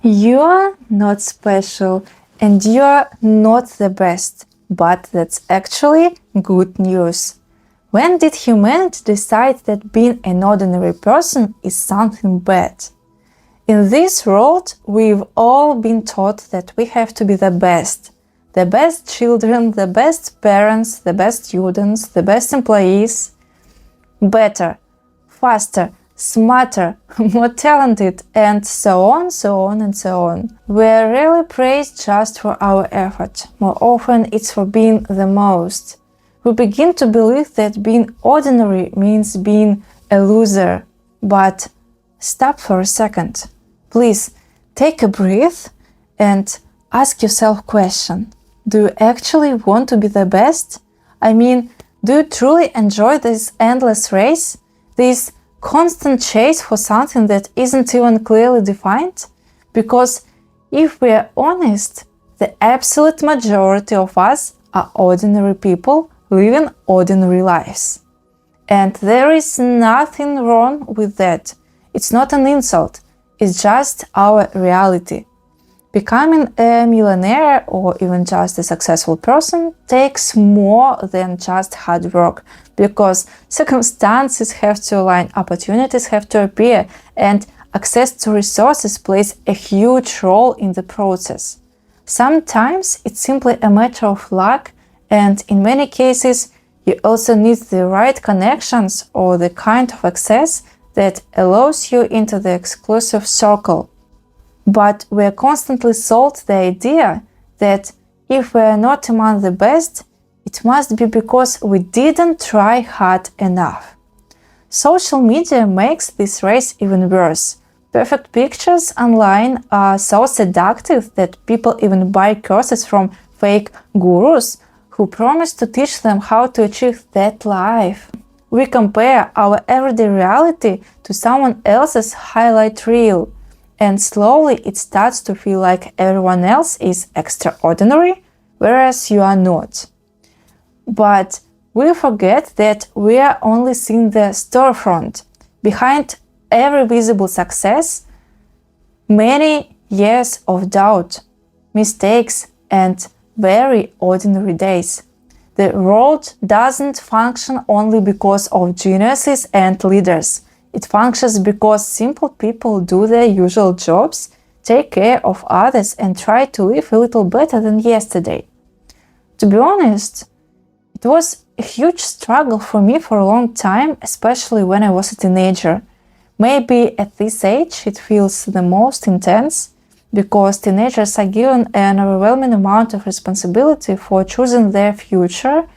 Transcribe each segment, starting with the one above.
You're not special and you're not the best, but that's actually good news. When did humanity decide that being an ordinary person is something bad? In this world, we've all been taught that we have to be the best children, the best parents, the best students, the best employees, better, faster, smarter, more talented, and so on, so on, and so on. We're rarely praised just for our effort. More often, it's for being the most. We begin to believe that being ordinary means being a loser. But stop for a second. Please take a breath and ask yourself a question. Do you actually want to be the best? I mean, do you truly enjoy this endless race? This constant chase for something that isn't even clearly defined? Because if we're honest, the absolute majority of us are ordinary people living ordinary lives. And there is nothing wrong with that. It's not an insult, it's just our reality. Becoming a millionaire or even just a successful person takes more than just hard work, because circumstances have to align, opportunities have to appear, and access to resources plays a huge role in the process. Sometimes it's simply a matter of luck, and in many cases, you also need the right connections or the kind of access that allows you into the exclusive circle. But we're constantly sold the idea that if we're not among the best, it must be because we didn't try hard enough. Social media makes this race even worse. Perfect pictures online are so seductive that people even buy courses from fake gurus who promise to teach them how to achieve that life. We compare our everyday reality to someone else's highlight reel, and slowly it starts to feel like everyone else is extraordinary, whereas you are not. But we forget that we are only seeing the storefront. Behind every visible success, many years of doubt, mistakes, and very ordinary days. The world doesn't function only because of geniuses and leaders. It functions because simple people do their usual jobs, take care of others, and try to live a little better than yesterday. To be honest, it was a huge struggle for me for a long time, especially when I was a teenager. Maybe at this age it feels the most intense, because teenagers are given an overwhelming amount of responsibility for choosing their future,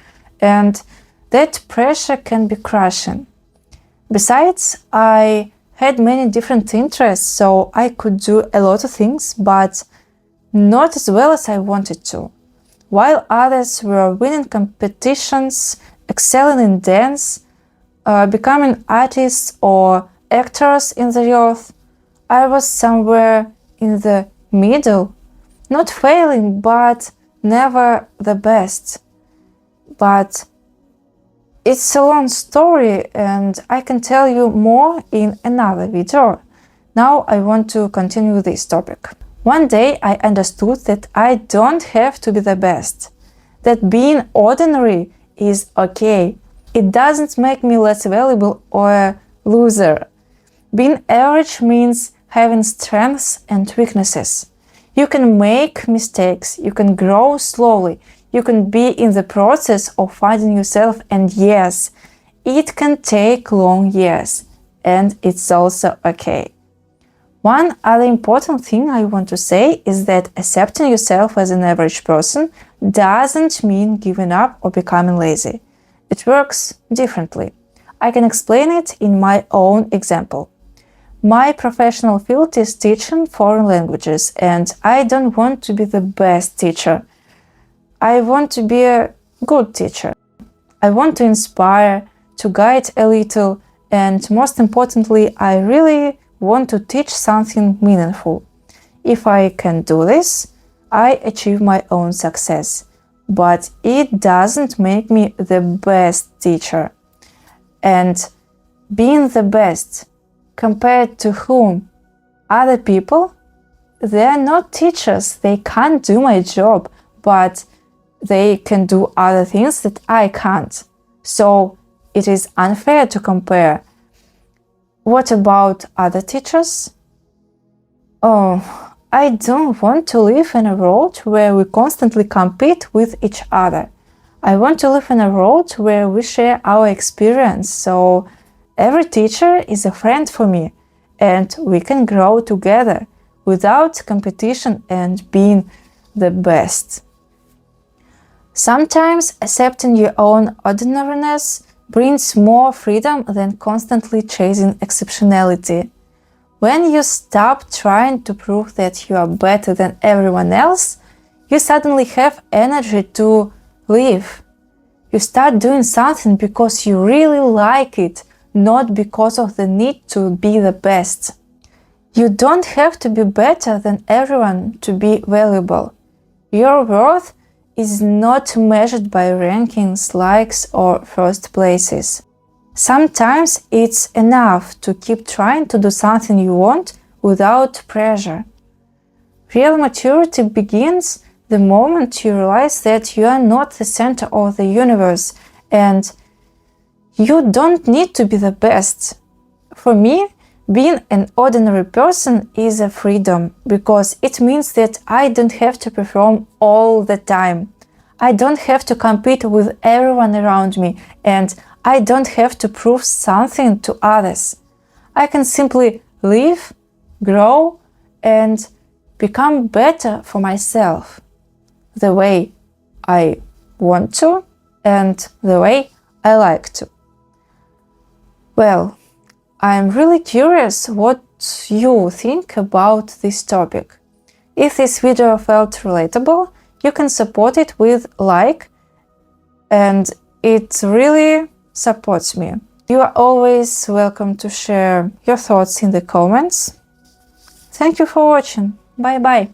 and that pressure can be crushing. Besides, I had many different interests, so I could do a lot of things, but not as well as I wanted to. While others were winning competitions, excelling in dance, becoming artists or actors in the youth, I was somewhere in the middle, not failing, but never the best. But it's a long story, and I can tell you more in another video. Now I want to continue this topic. One day I understood that I don't have to be the best, that being ordinary is okay. It doesn't make me less valuable or a loser. Being average means having strengths and weaknesses. You can make mistakes, you can grow slowly, you can be in the process of finding yourself, and yes, it can take long years, and it's also okay. One other important thing I want to say is that accepting yourself as an average person doesn't mean giving up or becoming lazy. It works differently. I can explain it in my own example. My professional field is teaching foreign languages, and I don't want to be the best teacher. I want to be a good teacher. I want to inspire, to guide a little, and most importantly, I really want to teach something meaningful. If I can do this, I achieve my own success. But it doesn't make me the best teacher. And being the best, compared to whom? Other people? they are not teachers, they can't do my job, but they can do other things that I can't. So it is unfair to compare. What about other teachers? Oh, I don't want to live in a world where we constantly compete with each other. I want to live in a world where we share our experience, so every teacher is a friend for me, and we can grow together without competition and being the best. Sometimes accepting your own ordinariness brings more freedom than constantly chasing exceptionality. When you stop trying to prove that you are better than everyone else, you suddenly have energy to live. You start doing something because you really like it, not because of the need to be the best. You don't have to be better than everyone to be valuable. Your worth is not measured by rankings, likes, or first places. Sometimes it's enough to keep trying to do something you want without pressure. Real maturity begins the moment you realize that you are not the center of the universe and you don't need to be the best. For me, being an ordinary person is a freedom because it means that I don't have to perform all the time. I don't have to compete with everyone around me, and I don't have to prove something to others. I can simply live, grow, and become better for myself, the way I want to and the way I like to. Well, I'm really curious what you think about this topic. If this video felt relatable, you can support it with like, and it really supports me. You are always welcome to share your thoughts in the comments. Thank you for watching. Bye bye.